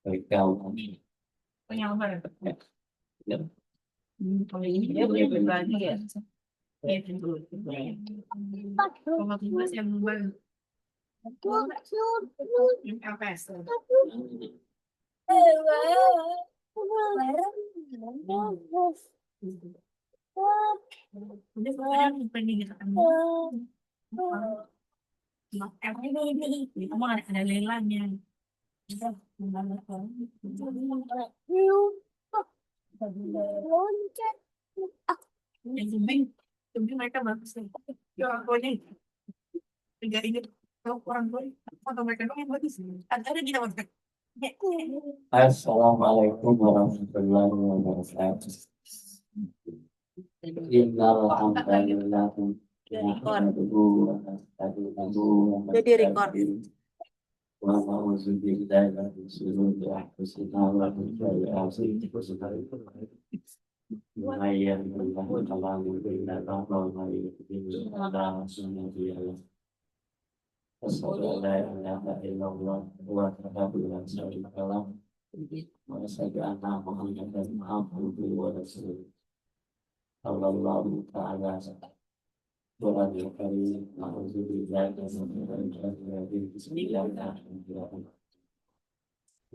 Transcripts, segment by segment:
Baik kau. Penyambar. Ya. Kalau ini dia punya pribadi ya. Ya tentu. Kalau tugas yang baru. Yang LPS. Udah sekarang pengen kita ketemu. Ini kamu ada lelangnya. Yang penting mereka bagus nih. Ya orang tuanya tidak ingat kalau orang tua atau mereka dong yang bagus. Ada di dalam. Assalamualaikum warahmatullahi wabarakatuh. Innal hamdalillah nahmaduhu wa nasta'inuhu wa nastaghfiruh. Wa na'udzu billahi min shururi anfusina wa min sayyi'ati a'malina. May yahdihillahu fala mudilla lahu wa may yudlil fala hadiya lahu. Asyhadu an la ilaha illallah wahdahu la syarika lahu wa asyhadu anna Muhammadan abduhu wa rasuluh. Sallallahu ta'ala alaihi wa sallam. A'udzu billahi minasyaitonir rajim. Bismillahirrahmanirrahim.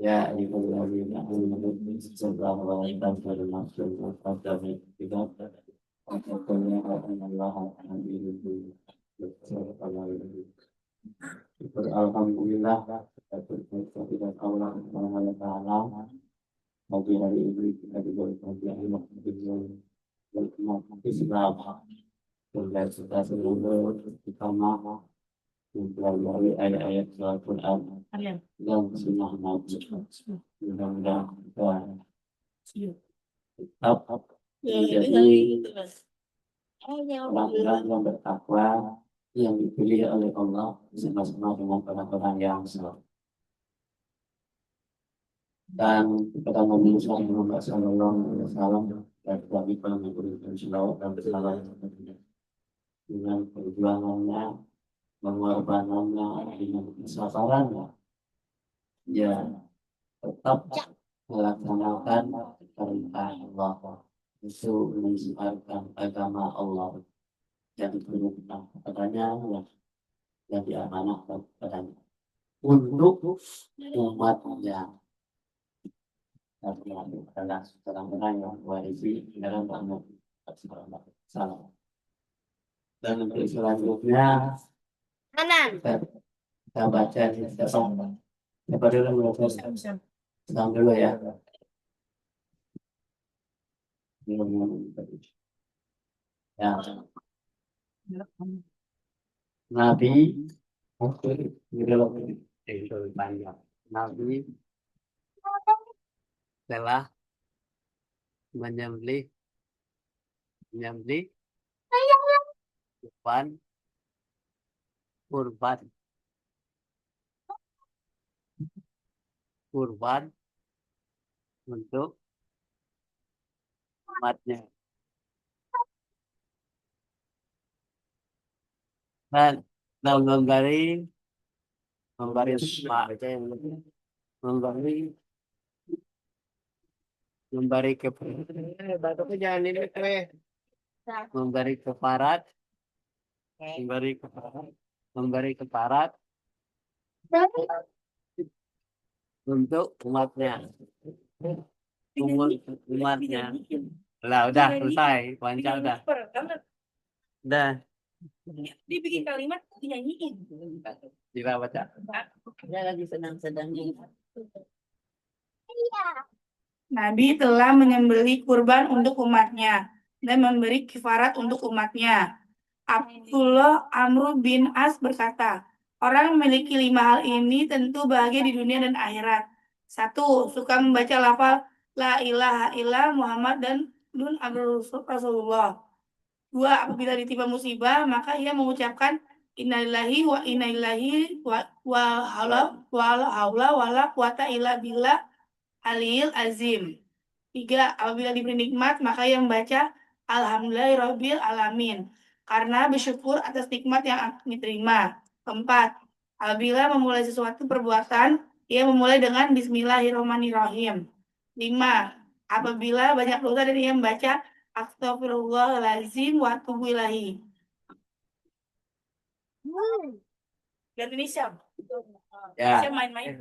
Ya ayyuhalladzina amanu ittaqullaha wa taqullu nafsun ma qaddamat lighad. Alhamdulillah, kita Allah Subhanahu wa taala. Bagi hari ini kita diberikan Allah Islam dan kita seluruh kita maha mempelajari ayat-ayat Al-Quran dan sunnah Nabi. Mudah-mudahan tetap menjadi orang-orang yang bertakwa yang dipilih oleh Allah bersama dengan orang-orang yang saleh. Dan kepada Nabi Muhammad SAW dan kami para memberikan selawat dan bersalam dengan perjuangannya, pengorbanannya, dengan kesabarannya, ya tetap melaksanakan perintah Allah itu menyiarkan agama Allah yang diperintahkan kepadanya yang diamanahkan kepadanya untuk umatnya. Artinya adalah orang-orang yang warisi dalam banyak salah. Dan untuk selanjutnya kita baca siapa dulu Islam dulu ya. Ya. Nabi Nabi telah menyembelih kurban untuk umatnya dan memberi keparat untuk umatnya. Lah udah selesai, wawancara udah. Dibikin kalimat dinyanyiin. Coba baca. Dia lagi sedang-sedang. Nabi telah menyembelih kurban untuk umatnya dan memberi kifarat untuk umatnya. Abdullah Amr bin As berkata, orang memiliki 5 hal ini tentu bahagia di dunia dan akhirat. 1. Suka membaca lafal La ilaha illallah Muhammad dan Nun Abdul Rasulullah. 2. Apabila ditimpa musibah, maka ia mengucapkan innalillahi wa inna ilaihi wa haula wala quwata illa billah aliyil azim. 3. Apabila diberi nikmat, maka ia membaca alhamdulillahirabbil alamin karena bersyukur atas nikmat yang diterima. 4. Apabila memulai sesuatu perbuatan, Ia memulai dengan Bismillahirrahmanirrahim. 5. Apabila banyak dosa dan ia membaca Astagfirullahaladzim wa atubu ilahi. Dan ini Syam. Ya, Syam main-main.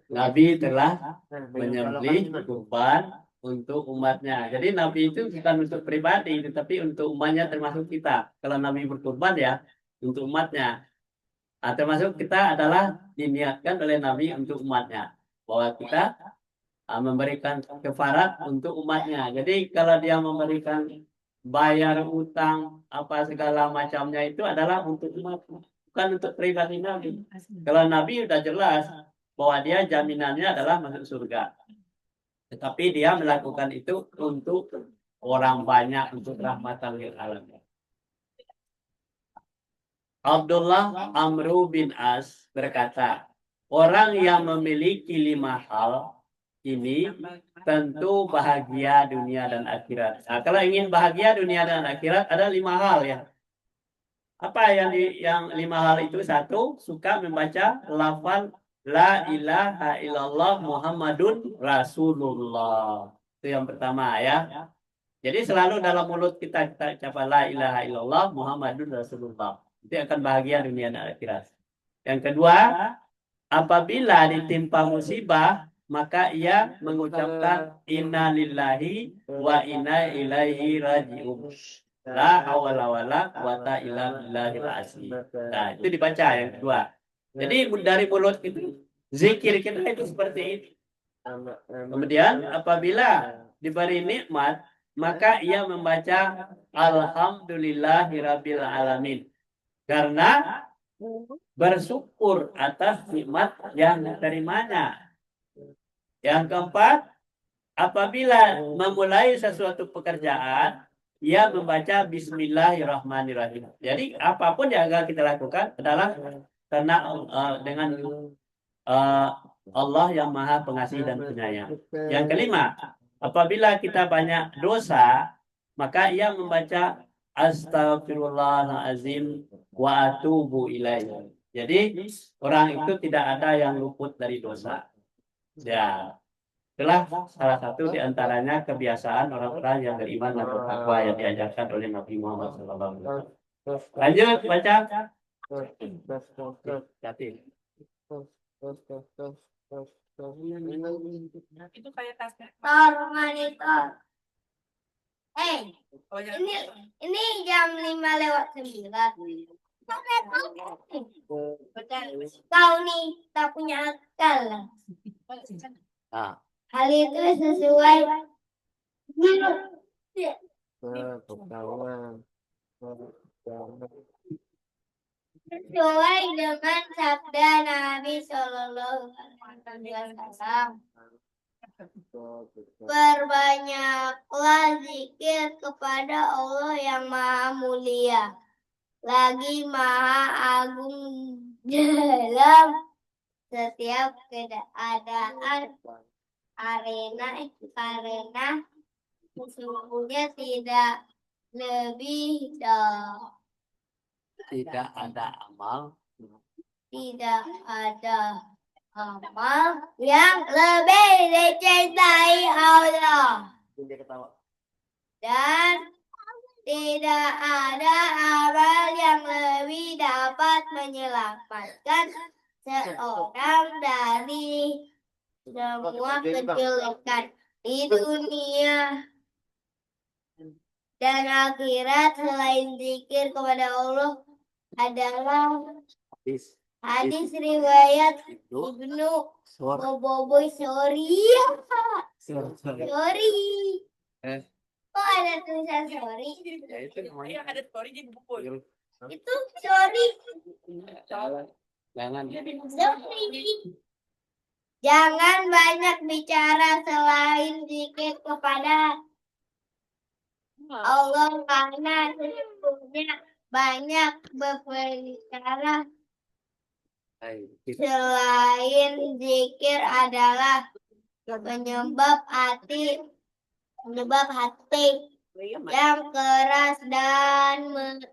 Nabi telah menyembelih kurban untuk umatnya. Jadi Nabi itu bukan untuk pribadi, tetapi untuk umatnya termasuk kita. Kalau Nabi berkurban ya untuk umatnya. Nah, termasuk kita adalah diniatkan oleh Nabi untuk umatnya. Bahwa kita memberikan kefarat untuk umatnya. Jadi kalau dia memberikan bayar utang apa segala macamnya itu adalah untuk umat, bukan untuk pribadi Nabi. Kalau Nabi sudah jelas bahwa dia jaminannya adalah masuk surga. Tetapi dia melakukan itu untuk orang banyak, untuk rahmatan lil alamin. Abdullah Amru bin As berkata, orang yang memiliki 5 hal ini tentu bahagia dunia dan akhirat. Nah, kalau ingin bahagia dunia dan akhirat ada 5 hal ya. Apa yang 5 hal itu? 1, suka membaca lafal la ilaha illallah Muhammadun Rasulullah. Itu yang pertama ya. Jadi selalu dalam mulut kita ucap la ilaha illallah Muhammadun Rasulullah. Itu akan bahagia dunia dan akhirat. Yang kedua, apabila ditimpa musibah, maka ia mengucapkan inna lillahi wa inna ilaihi raji'un. La hawla wala quwata illa billahil azim. Nah, itu dibaca yang kedua. Jadi dari mulut itu zikir kita itu seperti ini. Kemudian apabila diberi nikmat, maka ia membaca alhamdulillahirabbil alamin. Karena bersyukur atas nikmat yang diterimanya. Yang keempat, apabila memulai sesuatu pekerjaan, ia membaca Bismillahirrahmanirrahim. Jadi apapun yang akan kita lakukan adalah karena dengan Allah yang Maha Pengasih dan Penyayang. Yang kelima, apabila kita banyak dosa, maka ia membaca Astagfirullahalazim wa atubu ilaihi. Jadi orang itu tidak ada yang luput dari dosa. Ya, itulah salah satu di antaranya kebiasaan orang-orang yang beriman dan bertakwa yang diajarkan oleh Nabi Muhammad SAW. Lanjut baca. Itu kayak tasnya. Monitor. Ini jam 5:09. Kau nih tak punya akal. Hal itu sesuai dengan sabda Nabi Shallallahu Alaihi Wasallam. Perbanyaklah zikir kepada Allah yang Maha Mulia, lagi Maha Agung dalam setiap keadaan. Karena sesungguhnya tidak ada amal yang lebih dicintai Allah, dan tidak ada amal yang lebih dapat menyelamatkan seorang dari semua kejelekan di dunia dan akhirat. Selain zikir kepada Allah adalah hadis riwayat Ibnu Boboiboy. Sorry. Kok ada tulisan sorry? Ya, itu namanya. Ada story di buku. Itu sorry. Jangan. Jangan banyak bicara selain zikir kepada Allah, karena sesungguhnya banyak berbicara selain zikir adalah penyebab hati yang keras, dan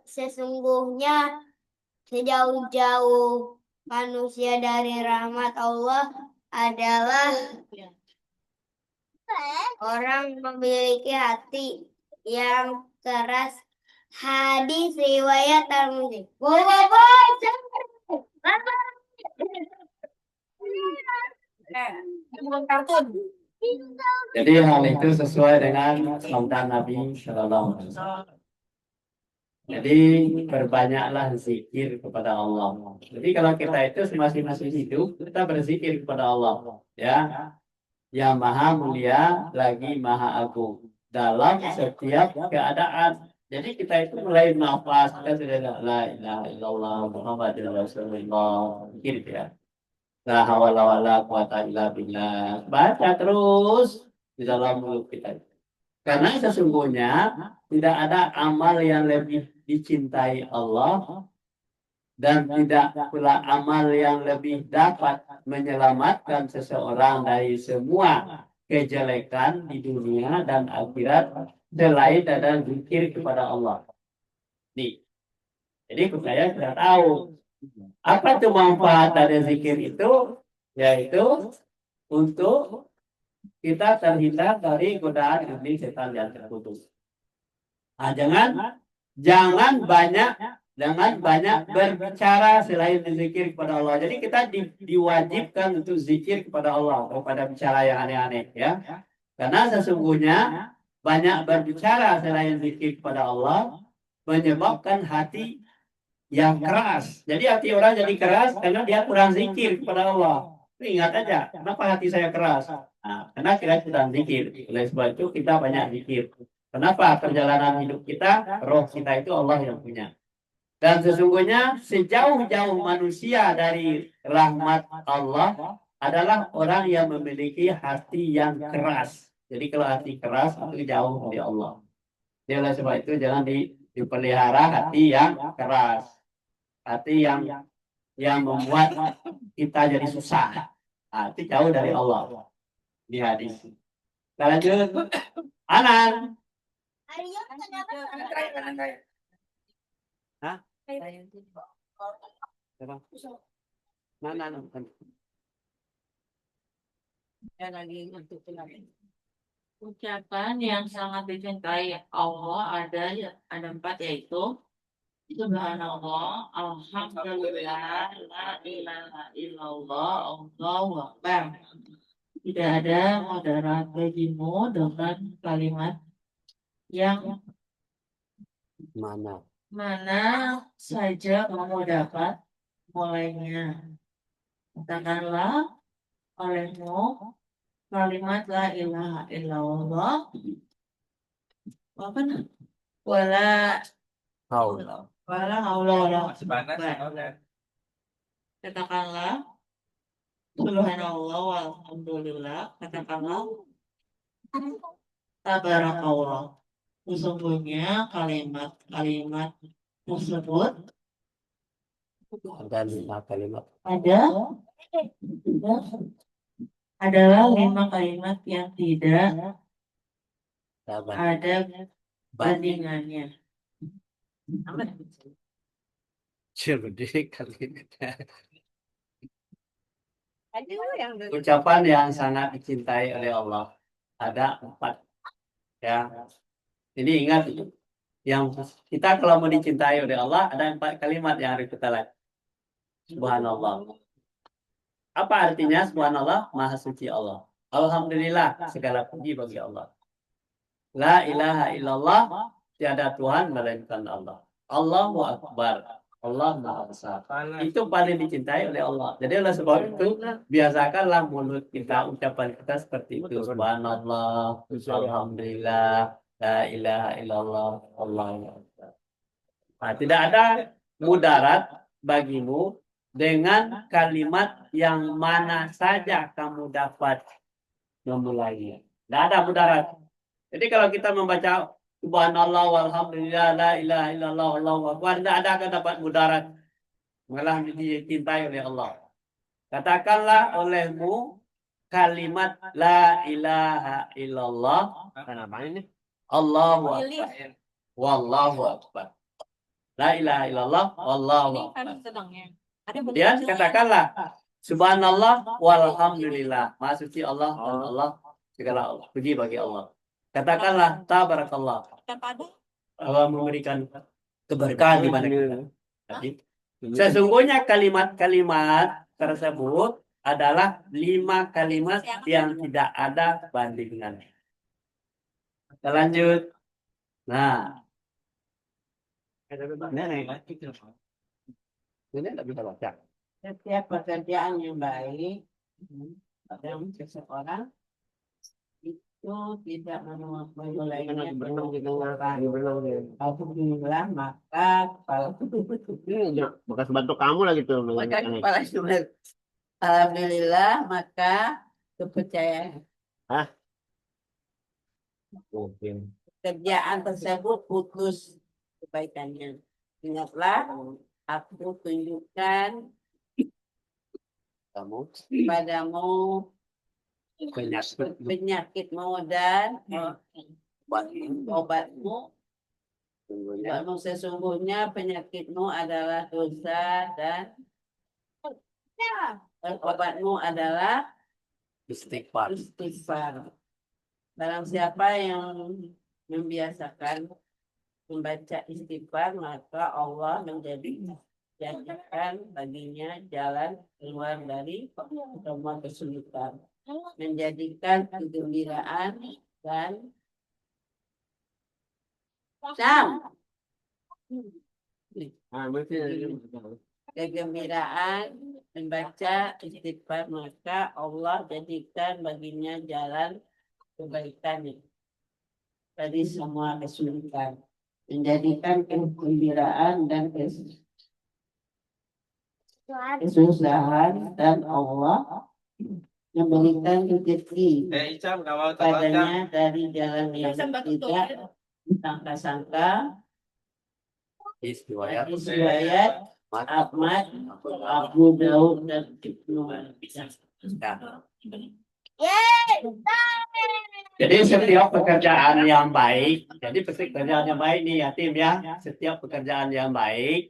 sesungguhnya sejauh-jauh manusia dari rahmat Allah adalah orang memiliki hati yang keras. Hadis riwayat Tirmidzi. Kartun. Jadi hal itu sesuai dengan sabda Nabi Shallallahu Alaihi Wasallam. Jadi perbanyaklah zikir kepada Allah. Jadi kalau kita itu masing-masing hidup, kita berzikir kepada Allah, ya, yang maha mulia lagi maha agung dalam setiap keadaan. Jadi kita itu mulai nafas, kita sudah la ilaha illallah Muhammadur Rasulullah, gitu ya. La hawla wala quwata illa billah. Baca terus di dalam mulut kita. Karena sesungguhnya tidak ada amal yang lebih dicintai Allah dan tidak pula amal yang lebih dapat menyelamatkan seseorang dari semua kejelekan di dunia dan akhirat selain ada zikir kepada Allah. Nih, jadi saya sudah tahu apa tuh manfaat dari zikir itu, yaitu untuk kita terhindar dari godaan iblis, setan yang terkutuk. Nah, jangan banyak berbicara selain berzikir kepada Allah. Jadi kita diwajibkan untuk zikir kepada Allah daripada bicara yang aneh-aneh, ya. Karena sesungguhnya banyak berbicara selain zikir kepada Allah menyebabkan hati yang keras. Jadi hati orang jadi keras karena dia kurang zikir kepada Allah. Ingat aja, kenapa hati saya keras? Nah, karena kita sedang zikir. Oleh sebab itu kita banyak zikir. Kenapa? Perjalanan hidup kita, roh kita itu Allah yang punya. Dan sesungguhnya sejauh-jauh manusia dari rahmat Allah adalah orang yang memiliki hati yang keras. Jadi kalau hati keras itu jauh dari Allah. Jadi oleh sebab itu jangan dipelihara hati yang keras. Hati yang membuat kita jadi susah. Nah, itu jauh dari Allah. Di hadis. Kita lanjut. Anan. Arya kenapa? Hah? Mana? Ucapan yang sangat dicintai Allah ada 4, yaitu Subhanallah, Alhamdulillah, La ilaha illallah, Allahu Akbar. Tidak ada mudarat bagimu dengan kalimat yang mana saja kamu dapat mulainya. Katakanlah olehmu kalimat la ilaha illallah apa nah? Wala haula wala quwwata. Katakanlah subhanallah walhamdulillah. Katakanlah tabarakallah. Sesungguhnya kalimat-kalimat tersebut Ada 5 kalimat. adalah 5 kalimat yang tidak ada bandingannya. Ucapan yang sangat dicintai oleh Allah ada 4, ya. Ini ingat, yang kita kalau mau dicintai oleh Allah ada 4 kalimat yang harus kita lakukan. Subhanallah. Apa artinya subhanallah? Maha suci Allah. Alhamdulillah, segala puji bagi Allah. La ilaha illallah, tiada Tuhan melainkan Allah. Allahu Akbar, Allah Maha Besar. Itu paling dicintai oleh Allah. Jadi oleh sebab itu biasakanlah mulut kita, ucapan kita seperti itu. Subhanallah, alhamdulillah, la ilaha illallah, Allahu Akbar. Nah, tidak ada mudarat bagimu dengan kalimat yang mana saja kamu dapat memulainya. Tidak ada mudarat. Jadi kalau kita membaca Subhanallah walhamdulillah la ilaha illallah Allahu akbar, tidak ada akan dapat mudarat, malah dicintai oleh Allah. Katakanlah olehmu kalimat la ilaha illallah. Kenapa ini? Allahu akbar. Wallahu akbar. La ilaha illallah wallahu akbar. Kemudian katakanlah subhanallah walhamdulillah. Maha suci Allah dan Allah segala puji bagi Allah. Katakanlah tabarakallah. Allah memberikan keberkahan di mana kita. Jadi, sesungguhnya kalimat-kalimat tersebut adalah 5 kalimat yang tidak ada bandingannya. Kita lanjut. Nah, ini tidak bisa baca. Setiap pekerjaan yang baik dalam seseorang itu tidak memulainya Alhamdulillah, maka kepala Bekas bantu kamu lagi tuh. maka kepala sumber. Alhamdulillah, maka kepercayaan Mungkin. kerjaan tersebut putus kebaikannya. Ingatlah, aku tunjukkan Kamu padamu penyakitmu dan obatmu. Obatmu sesungguhnya penyakitmu adalah dosa dan obatmu adalah istighfar. istighfar. Barang siapa yang membiasakan membaca istighfar, maka Allah menjadikan baginya jalan keluar dari semua kesulitan, menjadikan kegembiraan dan kegembiraan membaca istighfar, maka Allah jadikan baginya jalan kebaikan dari semua kesulitan, menjadikan kegembiraan dan kesusahan, dan Allah memberikan rezeki padanya dari jalan yang tidak disangka-sangka. Riwayat Ahmad, Abu Daud, dan Ibnu Majah. Jadi setiap pekerjaan yang baik, nih ya tim ya, setiap pekerjaan yang baik,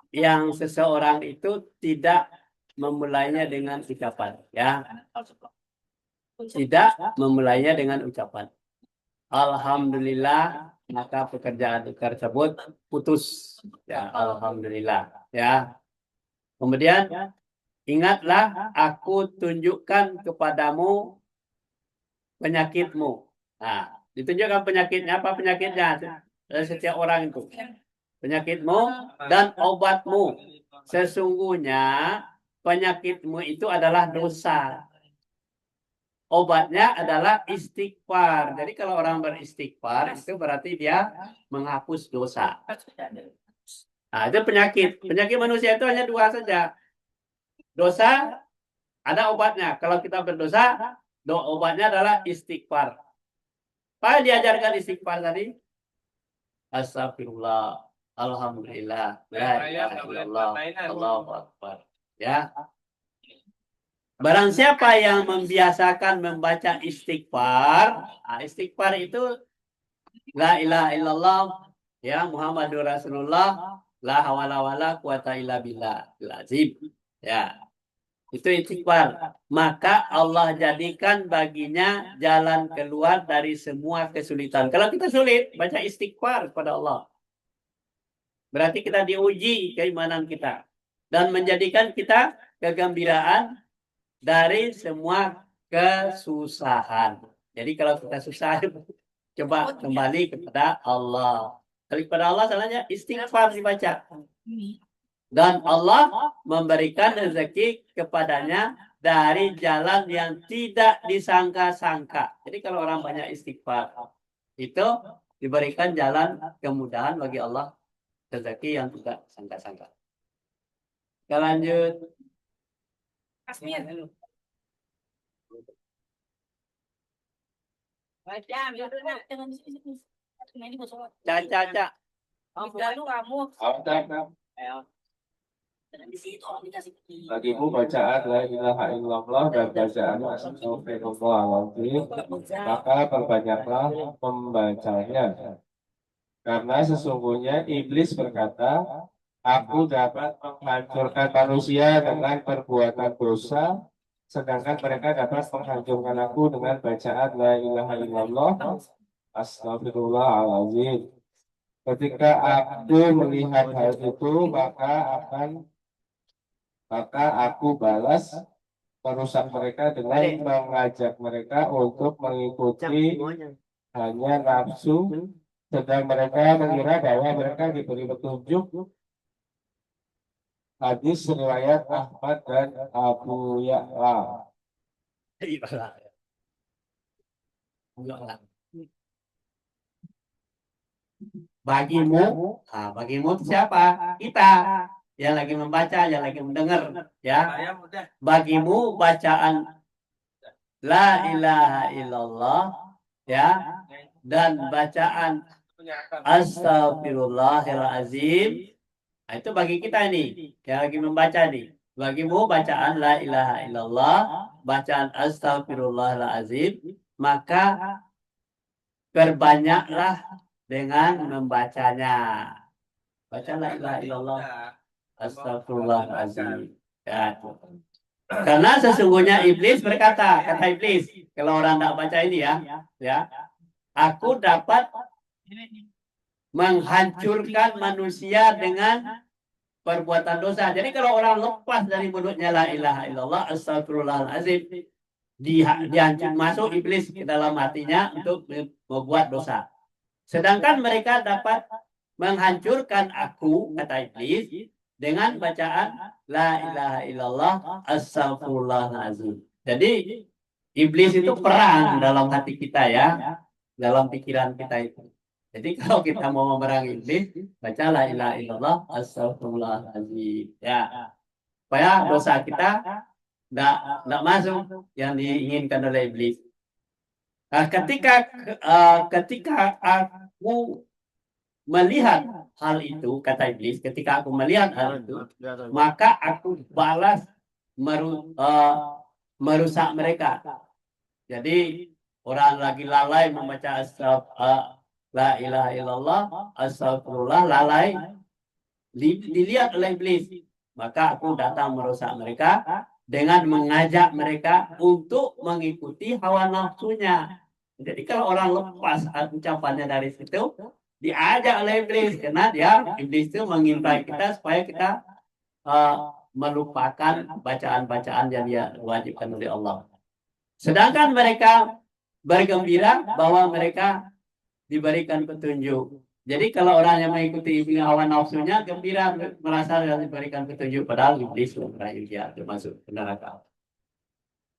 yang seseorang itu tidak memulainya dengan ucapan, ya, tidak memulainya dengan ucapan. Alhamdulillah, maka pekerjaan tersebut putus, ya, alhamdulillah, ya. Kemudian ingatlah, aku tunjukkan kepadamu penyakitmu. Nah, ditunjukkan penyakitnya, apa penyakitnya? Setiap orang itu. Penyakitmu dan obatmu. Sesungguhnya penyakitmu itu adalah dosa. Obatnya adalah istighfar. Jadi kalau orang beristighfar, itu berarti dia menghapus dosa. Nah, itu penyakit. Penyakit manusia itu hanya 2 saja. Dosa, ada obatnya. Kalau kita berdosa, obatnya adalah istighfar. Apa diajarkan istighfar tadi? Astagfirullah, alhamdulillah, la ilaha illallah, Allahu akbar. Ya. Barang siapa yang membiasakan membaca istighfar, istighfar itu la ilaha illallah, ya, Muhammadur Rasulullah, la hawla wala quwata illa billah, lazim. Ya. Itu istighfar. Maka Allah jadikan baginya jalan keluar dari semua kesulitan. Kalau kita sulit, baca istighfar kepada Allah. Berarti kita diuji keimanan kita. Dan menjadikan kita kegembiraan dari semua kesusahan. Jadi kalau kita susah, coba kembali kepada Allah. Kembali kepada Allah, salahnya istighfar dibaca. Dan Allah memberikan rezeki kepadanya dari jalan yang tidak disangka-sangka. Jadi kalau orang banyak istighfar, itu diberikan jalan kemudahan bagi Allah, rezeki yang tidak sangka-sangka. Kita lanjut. Caca. Bagimu bacaan la ilaha illallah dan bacaan astagfirullahaladzim, maka perbanyaklah membacanya. Karena sesungguhnya iblis berkata, Aku dapat menghancurkan manusia dengan perbuatan dosa, sedangkan mereka dapat menghancurkan aku dengan bacaan la ilaha illallah, astagfirullahaladzim. Ketika aku melihat hal itu, maka aku balas merusak mereka dengan mengajak mereka untuk mengikuti hanya nafsu, sedang mereka mengira bahwa mereka diberi petunjuk. Hadis riwayat Ahmad dan Abu Ya'la. Bagimu, bagimu itu siapa? Kita yang lagi membaca, yang lagi mendengar, ya. Bagimu bacaan la ilaha illallah, ya, dan bacaan astagfirullahalazim. Nah, itu bagi kita ini yang lagi membaca nih. Bagimu bacaan la ilaha illallah, bacaan astagfirullahalazim, maka perbanyaklah dengan membacanya. Baca la ilaha illallah, astagfirullahalazim. Ya. Karena sesungguhnya iblis berkata, kata iblis, kalau orang tidak baca ini ya, aku dapat menghancurkan manusia dengan perbuatan dosa. Jadi kalau orang lepas dari mulutnya la ilaha illallah, astagfirullahalazim, dihancur masuk iblis ke dalam hatinya untuk membuat dosa. Sedangkan mereka dapat menghancurkan aku, kata iblis, dengan bacaan la ilaha illallah, astagfirullahalazim. Jadi iblis itu perang dalam hati kita, ya, dalam pikiran kita itu. Jadi kalau kita mau memerangi iblis, baca la ilaha illallah, astagfirullahalazim, ya, supaya dosa kita tidak masuk yang diinginkan oleh iblis. Nah, ketika aku melihat hal itu, kata iblis, ketika aku melihat hal itu, maka aku balas merusak mereka. Jadi orang lagi lalai membaca la ilaha illallah, astagfirullah, lalai, dilihat oleh iblis, maka aku datang merusak mereka dengan mengajak mereka untuk mengikuti hawa nafsunya. Jadi kalau orang lepas ucapannya dari situ, diajak oleh iblis, karena iblis itu mengintai kita supaya kita melupakan bacaan-bacaan yang dia wajibkan oleh Allah. Sedangkan mereka bergembira bahwa mereka diberikan petunjuk. Jadi kalau orang yang mengikuti hawa nafsunya gembira, merasa diberikan petunjuk, padahal iblis merayu dia termasuk neraka.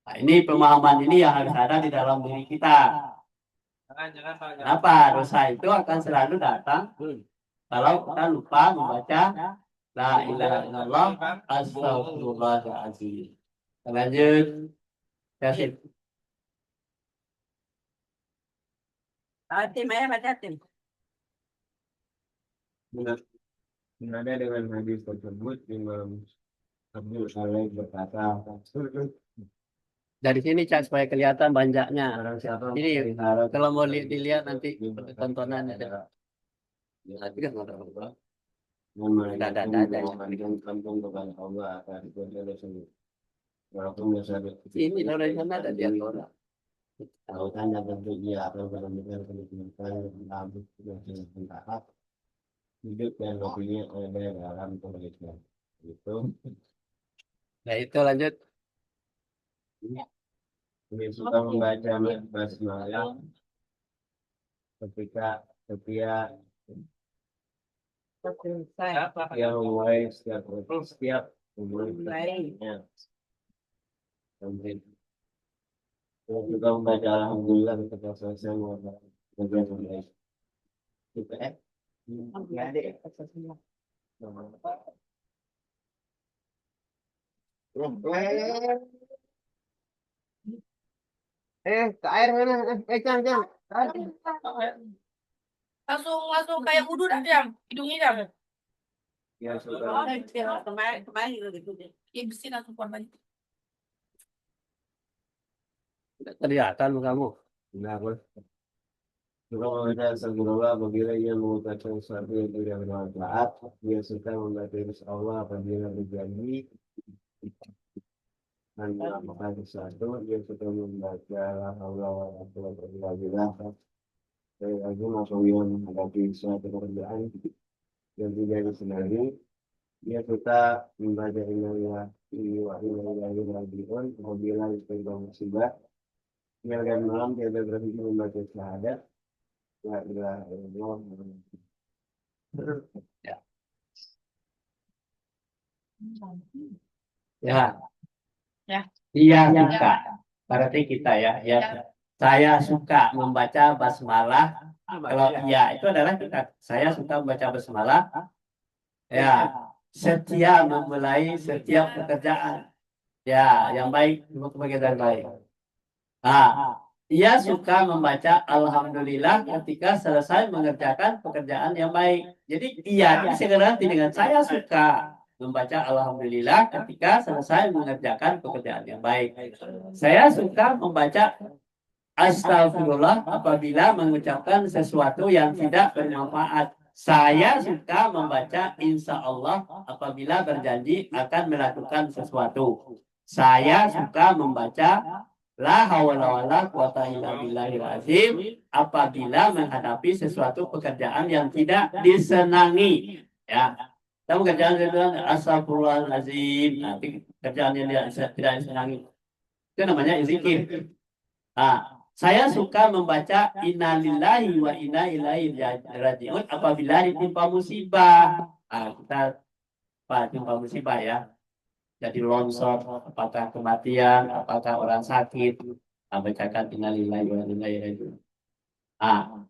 Nah, ini pemahaman ini yang harus ada di dalam diri kita. Kenapa? Dosa itu akan selalu datang kalau kita lupa membaca la ilaha illallah, astagfirullahaladzim. Lanjut. Kasih. Tim ya, baca tim. Senada dengan hadis tersebut, Imam Abu Saleh berkata, Dari sini Cak, supaya kelihatan banyaknya. Ini kalau mau dilihat nanti tontonannya. Nanti kan ada kampung kepada Allah akan berdosa. Walaupun dosa Ini dari sana ada dia orang. tahu tanda bentuk dia akan menemukan kenikmatan rambut yang tahap hidup dan lebihnya ada dalam kebaikan. Itu Nah itu lanjut. ini suka membaca basmalah ketika setiap mulai setiap mulainya. Saya juga membaca alhamdulillah ketika selesai bagian mulai. Kita ke air mana? Jam. Langsung kayak wudhu dah jam, hidungnya jam. ya sudah. Kemarin gitu. Ya bersih langsung keluar lagi. Kelihatan kamu. Benar, Bos. Kalau Astagfirullah apabila ia mengucapkan sesuatu yang tidak bermanfaat, dia suka membaca Allah apabila berjanji dan melakukan sesuatu, dia suka membaca la haula wala quwwata illa billah. Sekali lagi apabila menghadapi suatu pekerjaan yang tidak disenangi, dia suka membaca innalillahi wa inna ilaihi raji'un. Apabila itu musibah, siang dan malam dia berhenti membaca syahadat. La ilaha illallah. Ya. Ya. Dia suka. Berarti kita ya. Saya suka membaca basmalah. Kalau iya itu adalah kita. Saya suka membaca basmalah. Ya. Setia memulai setiap pekerjaan. Ya, yang baik untuk pekerjaan baik. Nah, ia suka membaca Alhamdulillah ketika selesai mengerjakan pekerjaan yang baik. Jadi ia disegerati dengan saya suka membaca Alhamdulillah ketika selesai mengerjakan pekerjaan yang baik. Saya suka membaca Astagfirullah apabila mengucapkan sesuatu yang tidak bermanfaat. Saya suka membaca Insya Allah apabila berjanji akan melakukan sesuatu. Saya suka membaca La hawla wala quwata illa billahil azim apabila menghadapi sesuatu pekerjaan yang tidak disenangi. Ya, kita pekerjaan astagfirullahalazim, nanti pekerjaan yang tidak disenangi. Itu namanya zikir. Nah, saya suka membaca innalillahi wa inna ilaihi raji'un apabila ditimpa musibah. Nah, kita timpa musibah ya. Jadi longsor, apakah kematian, apakah orang sakit, bacakan innalillahi wa inna ilaihi raji'un. Nah,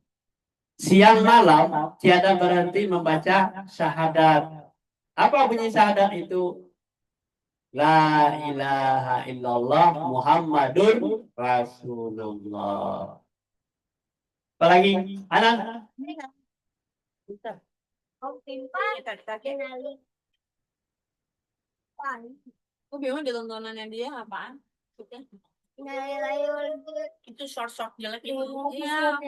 siang malam tiada berhenti membaca syahadat. Apa bunyi syahadat itu? La ilaha illallah Muhammadur Rasulullah. Apalagi, anak? Aku bingung di tontonannya dia apaan? Itu short jelek itu. Iya.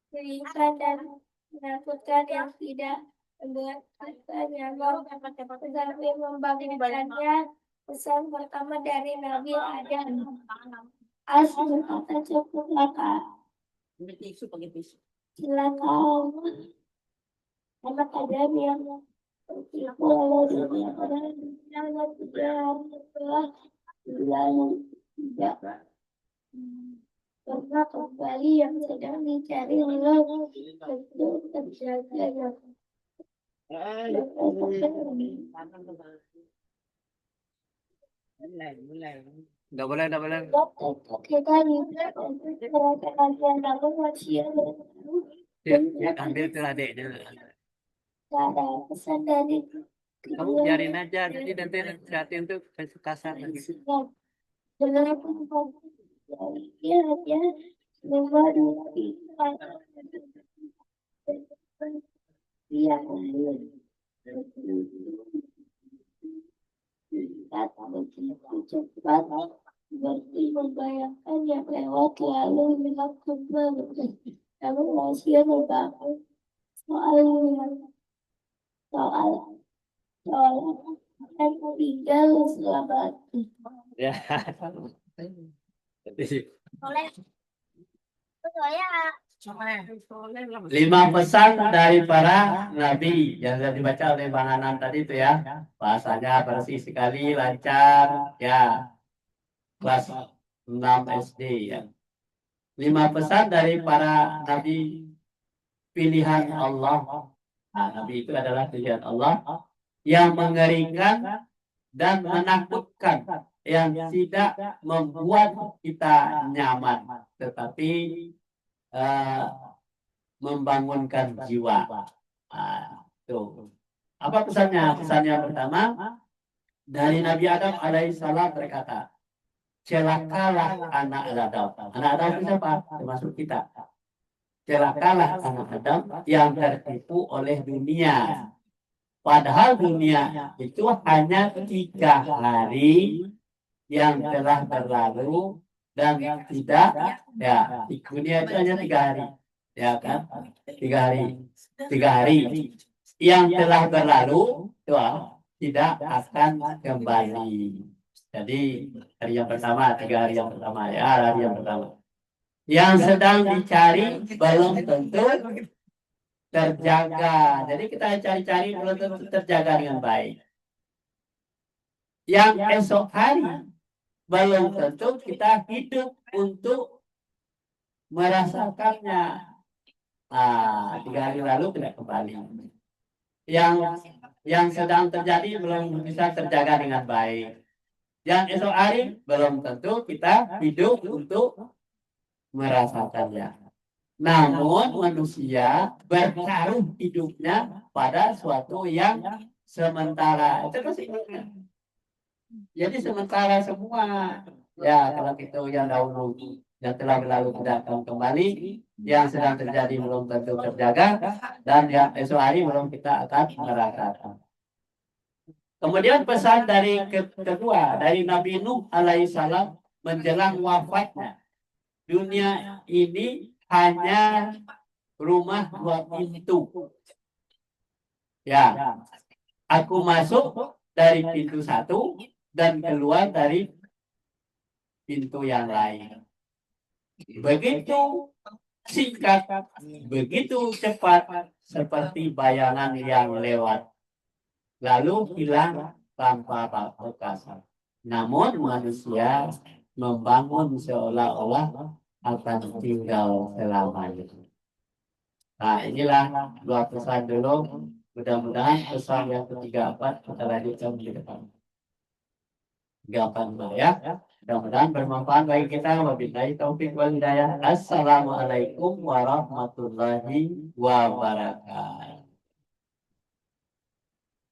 Berikan dan menakutkan yang tidak membuatnya tetapi membangkitkannya. Pesan pertama dari Nabi Adam. Asal kata cukuplah silakan anak Adam yang tertipu oleh dunia pada dunia yang telah tidak pernah kembali yang sedang dicari oleh tentu terjaga yang Nggak boleh. kita juga untuk lalu manusia Ya, ambil ke adiknya. ada pesan dari Kamu biarin aja, jadi nanti liatin tuh kasar lagi. dengan ya nomor yang cepat seperti membayangkan yang lewat lalu hilang kembali. Lalu manusia membangun soal dan meninggal selamat. Ya. Lima pesan dari para nabi yang sudah dibaca oleh Bang Anan tadi itu ya. Bahasanya bersih sekali, lancar ya. Kelas 6 SD ya. 5 pesan dari para nabi pilihan Allah. Nah, nabi itu adalah pilihan Allah yang mengerikan dan menakutkan, yang tidak membuat kita nyaman, tetapi membangunkan jiwa. Nah, tuh. Apa pesannya? Pesannya pertama dari Nabi Adam alaihissalam berkata, celakalah anak Adam. Anak Adam itu siapa? Termasuk kita. Celakalah anak Adam yang tertipu oleh dunia. Padahal dunia itu hanya 3 hari yang telah berlalu dan tidak ya di dunia itu hanya 3 hari ya kan 3 hari yang telah berlalu itu tidak akan kembali. Jadi hari yang pertama 3 hari yang pertama ya hari yang pertama yang sedang dicari belum tentu terjaga. Jadi kita cari-cari belum tentu terjaga dengan baik. Yang esok hari belum tentu kita hidup untuk merasakannya. 3 hari lalu tidak kembali. Yang sedang terjadi belum bisa terjaga dengan baik. Yang esok hari belum tentu kita hidup untuk merasakannya. Namun manusia bertaruh hidupnya pada suatu yang sementara. Itu kesimpulannya. Jadi sementara semua. Ya kalau itu yang dahulu yang telah berlalu tidak akan kembali, yang sedang terjadi belum tentu terjaga, dan yang esok hari belum kita akan merasakan. Kemudian pesan dari kedua dari Nabi Nuh alaihissalam menjelang wafatnya, dunia ini hanya rumah 2 pintu. Ya, aku masuk dari pintu 1 dan keluar dari pintu yang lain. Begitu singkat, begitu cepat, seperti bayangan yang lewat, lalu hilang tanpa bekas. Namun manusia membangun seolah-olah akan tinggal selamanya. Nah inilah 2 pesan dulu. Mudah-mudahan pesan yang ketiga 4 kita lanjutkan di depan. 3, 4 ya. Mudah-mudahan bermanfaat bagi kita. Wabillahi taufik wal hidayah. Assalamualaikum warahmatullahi wabarakatuh.